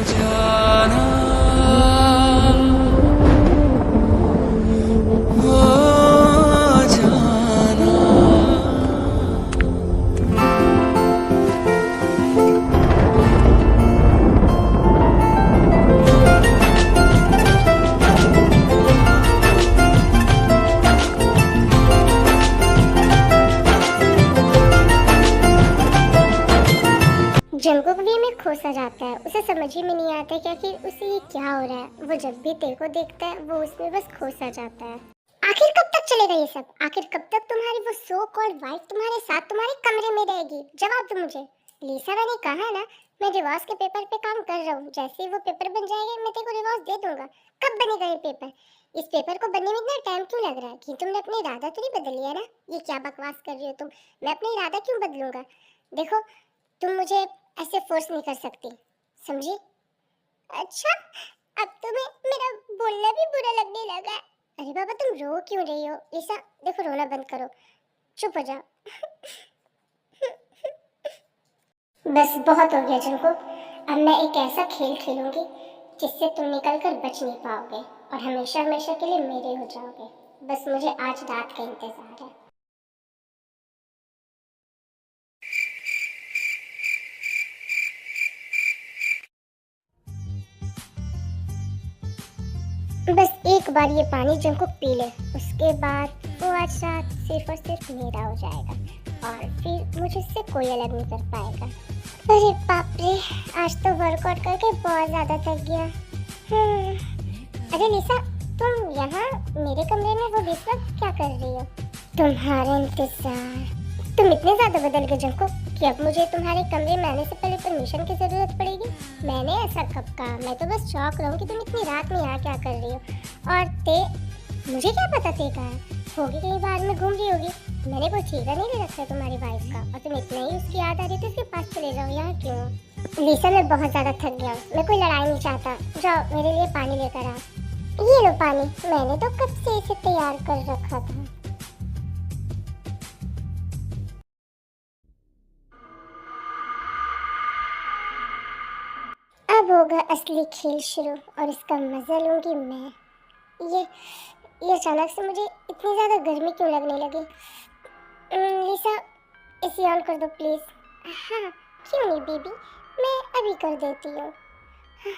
जाना हो जाना। जंगकुक भी में खोसा जाता है। उसे समझ ही में नहीं आता क्या कि उसे ये क्या हो रहा है। वो जब भी तेरे को देखता है वो उसमें बस खोसा जाता है। आखिर कब तक चलेगा ये सब? आखिर कब तक तुम्हारी वो सो कॉल्ड वाइफ तुम्हारे साथ तुम्हारे कमरे में रहेगी? जवाब दो मुझे। लिसा ने कहा ना, मैं डिवोर्स के पेपर पे काम कर रहा हूँ। जैसे ही वो पेपर बन जाएगा मैं तेरे को डिवोर्स दे दूंगा। कब बनेगा ये पेपर? इस पेपर को बनने में इतना टाइम क्यों लग रहा है? कि तुमने अपना इरादा तो नहीं बदल लिया ना? ये क्या बकवास कर रही हो तुम? मैं अपना इरादा क्यों बदलूंगा? देखो, तुम मुझे ऐसे फोर्स नहीं कर सकती, समझी? अच्छा, अब तुम्हें मेरा बोलना भी बुरा लगने लगा। अरे बाबा, तुम रो क्यों रही हो? लिसा, देखो रोना बंद करो, चुप हो जाओ। बस बहुत हो गया जिनको। अब मैं एक ऐसा खेल खेलूंगी जिससे तुम निकल कर बच नहीं पाओगे और हमेशा हमेशा के लिए मेरे हो जाओगे। बस मुझे आज रात का इंतजार है। बस एक बार ये पानी जिनको पी ले, उसके बाद वो आज रात सिर्फ और सिर्फ मेरा हो जाएगा और फिर मुझे इससे कोई अलग नहीं कर पाएगा। अरे बाप रे, आज तो वर्कआउट करके बहुत ज्यादा थक गया। अरे लिसा, तुम यहाँ मेरे कमरे में वो इस वक्त क्या कर रही हो? तुम्हारा इंतजार। तुम इतने ज्यादा बदल गए जिनको कि अब मुझे तुम्हारे कमरे में आने से पहले परमिशन की जरूरत पड़ेगी। मैंने ऐसा कब कहा? मैं तो बस शौक रहूं कि तुम इतनी रात में यहाँ क्या कर रही हो। और मुझे क्या पता ते कहा होगी, कहीं बाहर में घूम रही होगी। मैंने कोई ठेका नहीं ले रखा है तुम्हारी वाइफ का और तुम इतना ही उसकी याद आ रही थी उसके पास चले जाओ। यहाँ क्यों? लिसा, मैं बहुत ज्यादा थक गया हूँ, मैं कोई लड़ाई नहीं चाहता। जाओ मेरे लिए पानी लेकर आओ। ये लो पानी, मैंने तो कब से इसे तैयार कर रखा था। अब होगा असली खेल शुरू और इसका मजा लूंगी मैं। ये ये अचानक से मुझे इतनी ज्यादा गर्मी क्यों लगने लगी? लिसा, इसे ऑन कर दो प्लीज। हाँ, क्यों नहीं बेबी, मैं अभी कर देती हूँ। हाँ,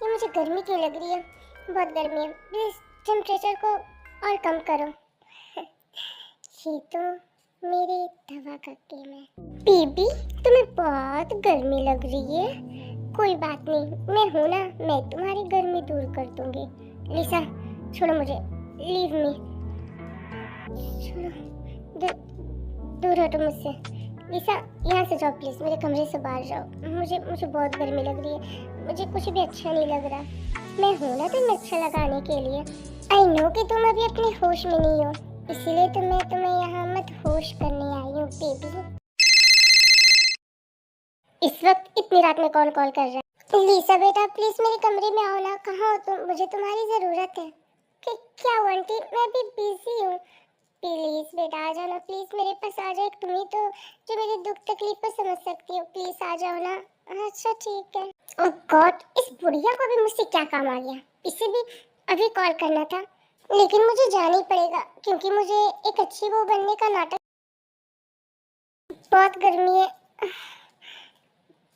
ये मुझे गर्मी क्यों लग रही है? बहुत गर्मी है, प्लीज टेम्परेचर को और कम करो। ये तो मेरी दवा का गेम है। बेबी, तुम्हें बहुत गर्मी लग रही है। कोई बात नहीं, मैं हूं ना, मैं तुम्हारी गर्मी दूर कर दूंगी। लिसा, छोड़ो मुझे, लीव मी। छोड़ो, दूर हटो मुझसे। लिसा, यहाँ से जाओ प्लीज, मेरे कमरे से बाहर जाओ। मुझे मुझे बहुत गर्मी लग रही है, मुझे कुछ भी अच्छा नहीं लग रहा। मैं हूं ना तुम्हें अच्छा लगाने के लिए। आई नो कि तुम अभी अपने होश में नहीं हो, इसीलिए तो मैं तुम्हें यहाँ मत होश करने आई हूँ बेबी। इस वक्त इतनी रात में कौन कॉल कर रहा है? लिसा बेटा, प्लीज मेरे कमरे में आओ ना। कहाँ हो तुम? मुझे तुम्हारी जरूरत है। क्या हुआ आंटी? मैं भी बिजी हूँ। प्लीज बेटा आ जाओ ना, प्लीज मेरे पास आ जाओ। तुम ही तो जो मेरी दुख तकलीफ को समझ सकती हो, प्लीज आ जाओ ना। अच्छा ठीक है। ओह गॉड, इस बुढ़िया को भी मुझसे क्या काम आ गया। इसे भी अभी कॉल करना था, लेकिन मुझे जाना ही पड़ेगा क्योंकि मुझे एक अच्छी बहू बनने का नाटक। बहुत गर्मी है।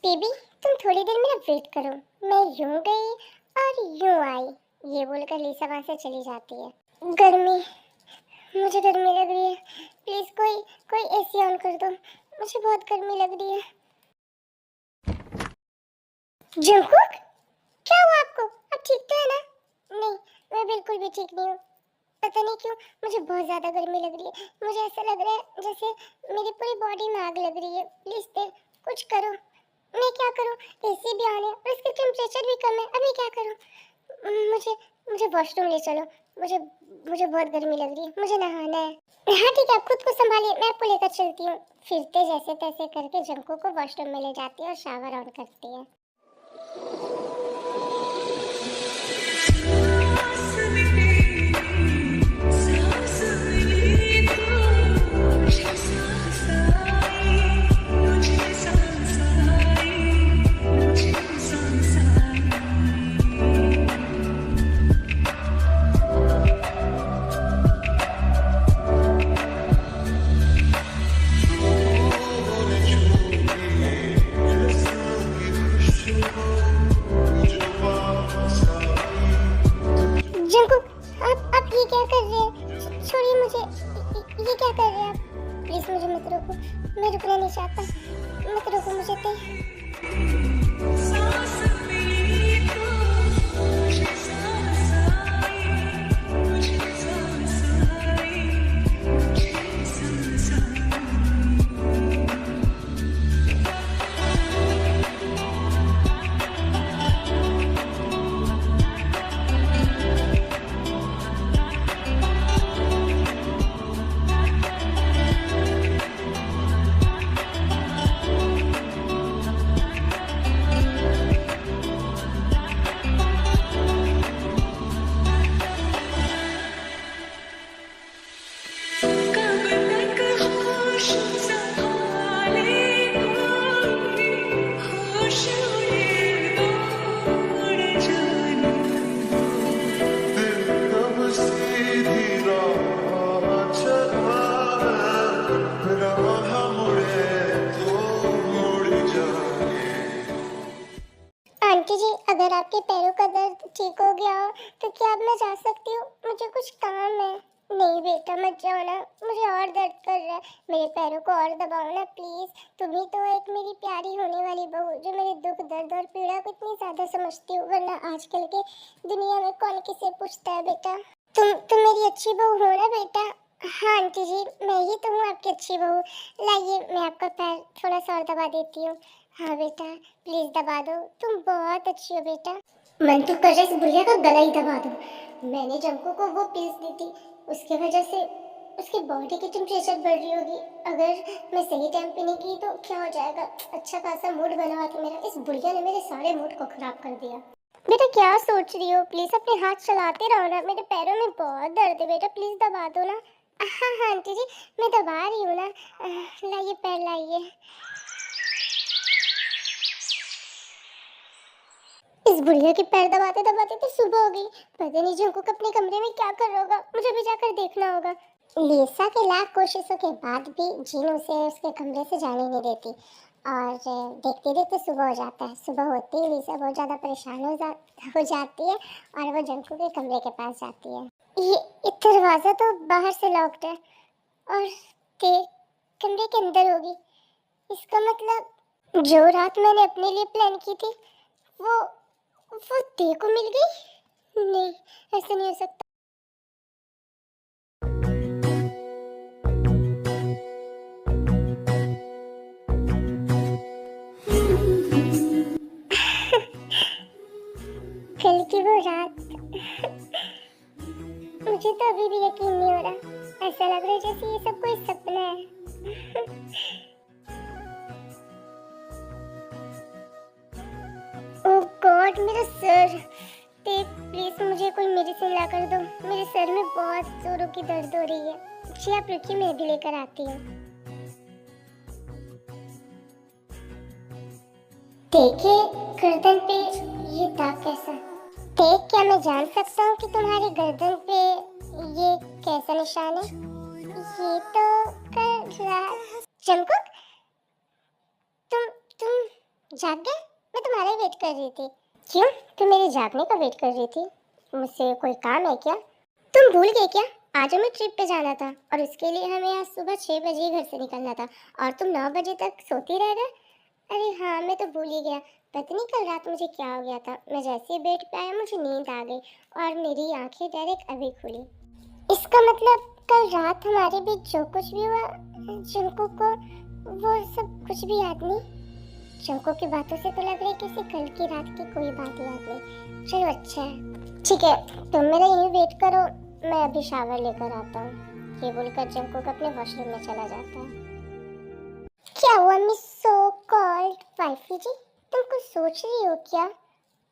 बेबी तुम थोड़ी देर मेरा वेट करो, मैं यूं गई और यूं आई, ये बोलकर लिसा वहां से चली जाती है। गर्मी, मुझे गर्मी लग रही है, प्लीज कोई कोई एसी ऑन कर दो, मुझे बहुत गर्मी लग रही है। जंकुक, क्या हुआ आपको? आप ठीक तो है ना? नहीं, मैं बिल्कुल भी ठीक नहीं हूँ। पता नहीं क्यों मुझे बहुत ज्यादा गर्मी लग रही है। मुझे ऐसा लग रहा है जैसे मेरी पूरी बॉडी में आग लग रही है। प्लीज दे कुछ करो। मैं क्या करूँ? एसी भी ऑन है और इसका टेम्परेचर भी कम है, अभी क्या करूँ? मुझे मुझे वॉशरूम ले चलो, मुझे मुझे बहुत गर्मी लग रही है, मुझे नहाना है। हाँ ठीक है, आप खुद को संभालिए, मैं आपको लेकर चलती हूँ। फिरते जैसे तैसे करके जंकू को वॉशरूम में ले जाती है और शावर ऑन करती है। जंकुक, आप ये क्या कर रहे हैं? छोड़िए मुझे। ये क्या कर रहे हैं आप? प्लीज मुझे मत रोको, मैं रुकना नहीं चाहता, मत रोको मुझे तो। आंटी जी, अगर आपके पैरों का दर्द ठीक हो गया हो तो क्या अब मैं जा सकती हूँ? मुझे कुछ काम है। नहीं बेटा मत जाओ ना, मुझे और दर्द कर रहा है, मेरे पैरों को और दबाओ ना प्लीज। तुम ही तो एक मेरी प्यारी होने वाली बहू जो मेरे दुख दर्द और पीड़ा को इतनी ज्यादा समझती हो, वरना आजकल के दुनिया में कौन किसे पूछता है बेटा। तुम मेरी अच्छी बहू हो ना बेटा? हाँ आंटी जी, मैं ही तो हूँ आपकी अच्छी बहू। लाइए मैं आपका पैर थोड़ा सा और दबा देती हूँ। हाँ बेटा प्लीज दबा दो, तुम बहुत अच्छी हो बेटा। मन तो कर रहा है इस बुढ़िया का गला ही दबा दूं। मैंने जंकू को वो पिल्स दी थी, उसकी वजह से उसकी बॉडी की टेम्परेचर बढ़ रही होगी। अगर मैं सही टाइम पे नहीं की तो क्या हो जाएगा। अच्छा खासा मूड बना हुआ था मेरा, इस बुढ़िया ने मेरे सारे मूड को खराब कर दिया। बेटा क्या सोच रही हो? प्लीज अपने हाथ चलाते रहो ना, मेरे पैरों में बहुत दर्द है बेटा, प्लीज दबा दो ना। हाँ हाँ आंटी जी, मैं दबा रही हूँ ना। लाइए पैर लाइए। इस बुढ़िया के पैर दबाते दबाते तो सुबह हो गई। पता नहीं जंकुक अपने कमरे में क्या कर रहा होगा, मुझे भी जाकर देखना होगा। लिसा के लाख कोशिशों के बाद भी जीन उसे उसके कमरे से जाने नहीं देती और देखते देखते सुबह हो जाता है। सुबह होते ही लिसा बहुत ज़्यादा परेशान हो जाती है और वो जंकू के कमरे के पास जाती है। ये दरवाज़ा तो बाहर से लॉक्ड है और ते कमरे के अंदर होगी। इसका मतलब जो रात मैंने अपने लिए प्लान की थी वो ते को मिल गई। नहीं, ऐसा नहीं हो सकता। कल की वो रात, मुझे तो अभी भी यकीन नहीं हो रहा। ऐसा लग रहा है जैसे ये सब कोई सपना है। ओह गॉड, मेरा सर। प्लीज मुझे कोई मेडिसिन ला कर दो, मेरे सर में बहुत जोरों की दर्द हो रही है। जी आप रुकिए, मैं भी लेकर आती हूँ। देखिए गर्दन पे ये दाग कैसा। देख, क्या मैं जान सकता हूँ कि तुम्हारी गर्दन पे ये कैसा निशान है? ये तो कल रात। जंकुक, तुम जाग गए? मैं तुम्हारा ही वेट कर रही थी। क्यों? तुम मेरे जागने का वेट कर रही थी? मुझसे कोई काम है क्या? तुम भूल गए क्या? आज हमें ट्रिप पे जाना था और उसके लिए हमें आज सुबह 6 बजे घर से निकलना था और तुम 9 बजे तक सोती रह गए। अरे हाँ, मैं तो भूल ही गया। पता नहीं कल रात मुझे क्या हो गया था। मैं जैसे ही बेड पे आया मुझे नींद आ गई और मेरी आंखें डायरेक्ट अभी खुली। इसका मतलब कल रात हमारे बीच जो कुछ भी हुआ, जंकुक को वो सब कुछ भी याद नहीं। जंकुक की बातों से तो लग रहा है कि उसे कल की रात की कोई बात याद नहीं। चलो अच्छा है, ठीक है, तुम मेरा यहीं वेट करो, मैं अभी शावर लेकर आता हूँ। ये बोलकर जंकुक अपने वॉशरूम में चला जाता है। क्या हुआ मिस सो कॉल्ड वाइफी जी? तुम कुछ सोच रही हो क्या?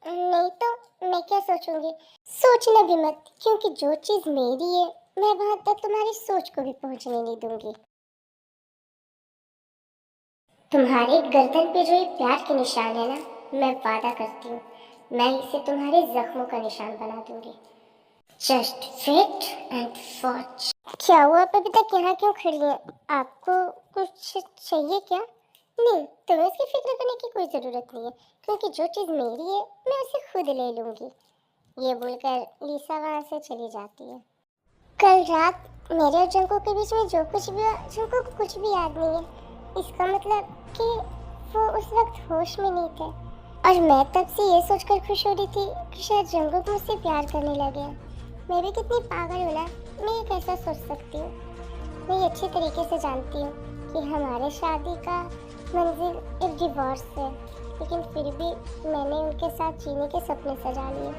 नहीं तो मैं क्या सोचूंगी? सोचना भी मत, क्योंकि जो चीज मेरी है मैं वहां तक तुम्हारी सोच को भी पहुंचने नहीं दूंगी। तुम्हारे गर्दन पे जो ये प्यार के निशान है ना, मैं वादा करती हूँ मैं इसे तुम्हारे जख्मों का निशान बना दूंगी। Just wait and watch. क्या हुआ, आप अभी तक यहाँ क्यों खड़ी हैं? आपको कुछ चाहिए क्या? नहीं, तुम्हें उसकी फिक्र करने की कोई जरूरत नहीं है, क्योंकि जो चीज मेरी है मैं उसे खुद ले लूंगी। ये बोलकर लिसा वहां से चली जाती है। कल रात मेरे और जंको के बीच में जो कुछ भी हुआ, जंको को कुछ भी याद नहीं है। इसका मतलब कि वो उस वक्त होश में नहीं थे और मैं तब से ये सोचकर खुश हो रही थी कि शायद जंको मुझसे प्यार करने लगे। मैं भी कितनी पागल हूँ ना, मैं ये कैसा सोच सकती हूँ। मैं ये अच्छी तरीके से जानती हूँ कि हमारे शादी का मंजिल एक डिवोर्स है, लेकिन फिर भी मैंने उनके साथ जीने के सपने सजा लिए।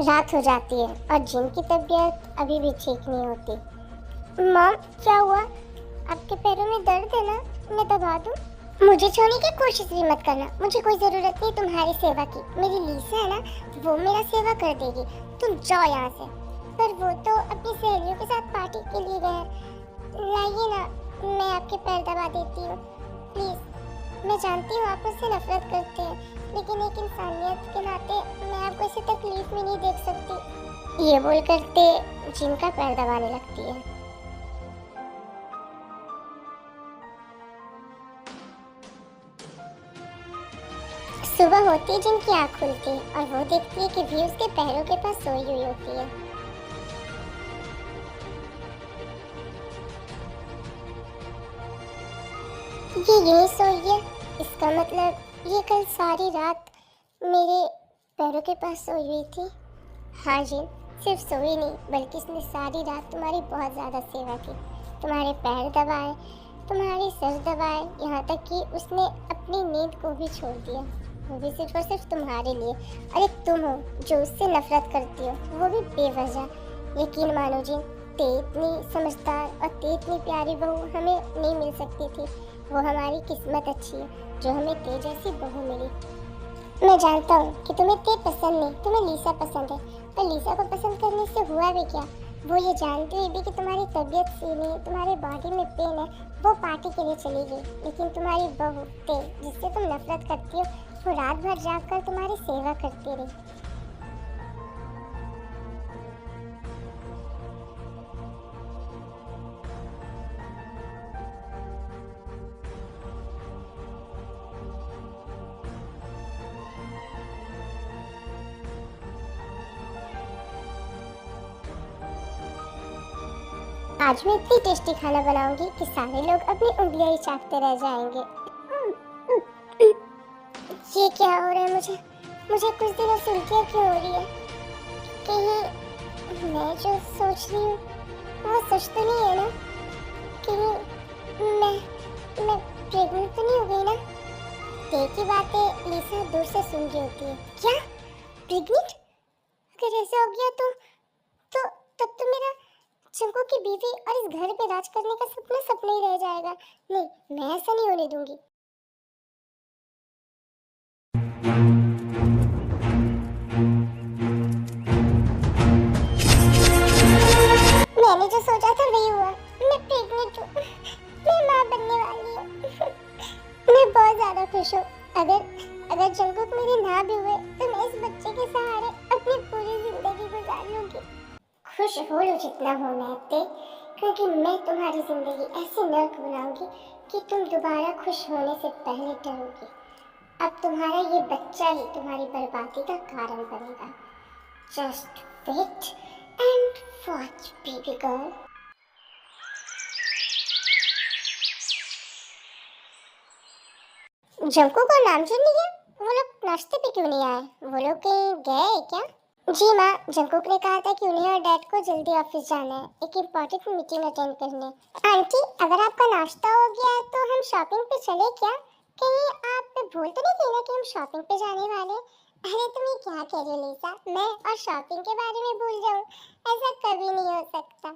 रात हो जाती है और जिन की तबीयत अभी भी ठीक नहीं होती। मॉम, क्या हुआ? आपके पैरों में दर्द है ना? मैं दबा दूँ? मुझे छोड़ने की कोशिश भी मत करना, मुझे कोई जरूरत नहीं तुम्हारी सेवा की। मेरी लीसा है ना, वो मेरा सेवा कर देगी। तुम जाओ यहाँ से। पर वो तो अपनी सहेलियों के साथ पार्टी के लिए गए हैं। लाइए ना, मैं आपके पैर दबा देती हूँ प्लीज। मैं जानती हूँ आप मुझसे नफरत करते हैं, लेकिन एक इंसानियत के नाते मैं आपको ऐसी तकलीफ में नहीं देख सकती। ये बोल करते जिनका पैर दबाने लगती है। सुबह होती है जिनकी आँख खुलती है और वो देखती है कि भी उसके पैरों के पास सोई हुई होती है। ये यही सोई है, इसका मतलब ये कल सारी रात मेरे पैरों के पास सोई हुई थी। हाँ जी, सिर्फ सोई नहीं बल्कि इसने सारी रात तुम्हारी बहुत ज़्यादा सेवा की। तुम्हारे पैर दबाए, तुम्हारे सर दबाए, यहाँ तक कि उसने अपनी नींद को भी छोड़ दिया, वो भी सिर्फ और सिर्फ तुम्हारे लिए। अरे तुम हो जो उससे नफरत करती हो, वो भी बेवजह। यकीन मानो जी, ते इतनी समझदार और ते इतनी प्यारी बहू हमें नहीं मिल सकती थी। वो हमारी किस्मत अच्छी है जो हमें ते जैसी बहू मिली। मैं जानता हूँ कि तुम्हें ते पसंद नहीं, तुम्हें लीसा पसंद है, पर लीसा को पसंद करने से हुआ भी क्या? वो ये जानते हुए भी कि तुम्हारी तबीयत सही नहीं, तुम्हारे बॉडी में पेन है, वो पार्टी के लिए चली गई। लेकिन तुम्हारी बहू ते, जिससे तुम नफरत करती हो, वो रात भर जागकर तुम्हारी सेवा करती रही। आज मैं इतनी टेस्टी खाना बनाऊंगी कि सारे लोग अपनी उंगलियां ही चाटते रह जाएंगे। ये क्या हो रहा है मुझे? मुझे कुछ दिनों से उल्टियाँ क्यों हो रही है? कहीं मैं जो सोच रही हूँ वो सच तो नहीं है ना? कहीं मैं प्रेग्नेंट तो नहीं हो गई ना? ते की बातें लिसा दूर से सुन रही होती है। क्या? प्रेग्नेंट? अगर ऐसा हो गया तो तब तो मेरा चंको की बीवी और इस घर पे राज करने का सपना सपना ही रह जाएगा। नहीं, मैं ऐसा नहीं होने दूंगी। खुश हो लो जितना होना है ते, क्योंकि मैं तुम्हारी जिंदगी ऐसे नर्क बनाऊंगी कि तुम दोबारा खुश होने से पहले डरोगी। अब तुम्हारा ये बच्चा ही तुम्हारी बर्बादी का कारण बनेगा। Just wait and watch baby girl. जंकू को नाम जो नहीं है, वो लोग नाश्ते पे क्यों नहीं आए? वो लोग कहीं गए क्या? जी माँ, जंकुक ने कहा था कि उन्हें और डैड को जल्दी ऑफिस जाना है, एक इम्पोर्टेंट मीटिंग अटेंड करने। आंटी, अगर आपका नाश्ता हो गया तो हम शॉपिंग पे चले क्या? कहीं आप भूल तो नहीं गई ना कि हम शॉपिंग पे जाने वाले? अरे तुम ये क्या कह रही हो लीसा, मैं और शॉपिंग के बारे में भूल जाऊं? ऐसा कभी नहीं हो सकता।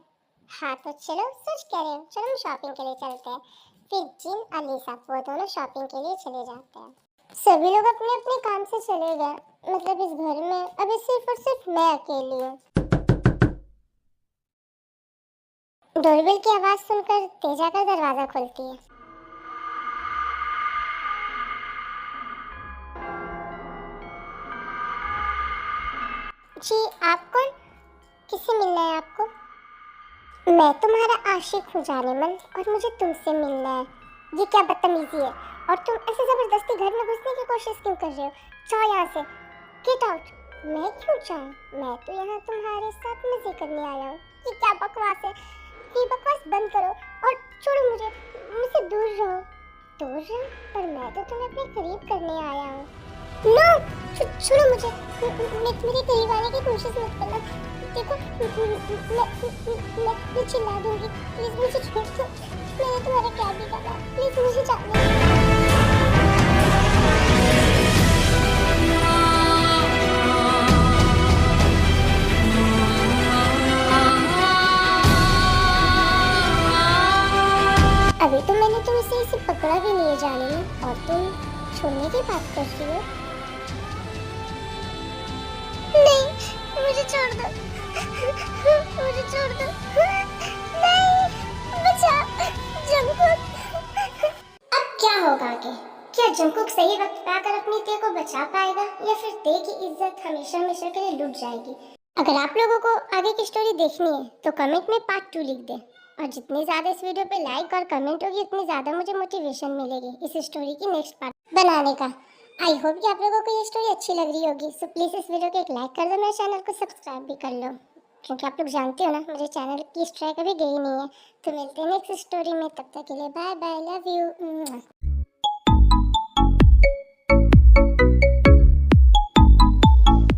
हाँ तो चलो, सच कह रहे हो, चलो हम शॉपिंग के लिए चलते हैं। फिर जिन और लीसा वो दोनों शॉपिंग के लिए चले जाते हैं। सभी लोग अपने अपने काम से चले गए, मतलब इस घर में अभी सिर्फ और सिर्फ मैं अकेली हूँ। डोरबेल की आवाज सुनकर तेजा का दरवाजा खुलती है। जी आप कौन? किससे मिलना है आपको? मैं तुम्हारा आशिक हूँ जाने मन, और मुझे तुमसे मिलना है। ये क्या बदतमीजी है? और तुम ऐसे जबरदस्ती घर में घुसने की कोशिश क्यों कर रहे हो? जाओ यहाँ से, गेट आउट। मैं क्यों जाऊँ? मैं तो यहाँ तुम्हारे साथ मजे करने आया हूँ। ये क्या बकवास है? ये बकवास बंद करो और छोड़ो मुझे, मुझसे दूर रहो। दूर रहो? पर मैं तो तुम्हें अपने करीब करने आया हूँ। नो, छोड़ो मुझे, मेरे करीब आने की कोशिश मत करना। देखो, मैं चिल्ला दूंगी। प्लीज मुझे छोड़ दो, मैंने तुम्हारा क्या बिगाड़ा? प्लीज मुझे जाने दो। अभी तो मैंने तुमसे इसे पकड़ा भी नहीं है जाने में, और तुम छोड़ने की बात कर रही हो? नहीं, मुझे छोड़ दो, मुझे छोड़ दो। नहीं, बचा, जंकुक। अब क्या होगा आगे? क्या जंकुक सही वक्त पे आकर अपनी ते को बचा पाएगा, या फिर ते की इज्जत हमेशा हमेशा के लिए लुट जाएगी? अगर आप लोगों को आगे की स्टोरी देखनी है तो कमेंट में पार्ट 2 लिख दें, और जितनी ज्यादा इस वीडियो पे लाइक और कमेंट होगी उतनी ज्यादा मुझे मोटिवेशन मिलेगी इस स्टोरी की नेक्स्ट पार्ट बनाने का। आई होप कि आप लोगों को ये स्टोरी अच्छी लग रही होगी, सो प्लीज इस वीडियो को एक लाइक कर दो, मेरे चैनल को सब्सक्राइब भी कर लो, क्योंकि आप लोग जानते हो ना मेरे चैनल की स्ट्राइक अभी गई नहीं है। तो मिलते हैं नेक्स्ट स्टोरी में, तब तक के लिए बाय बाय, लव यू।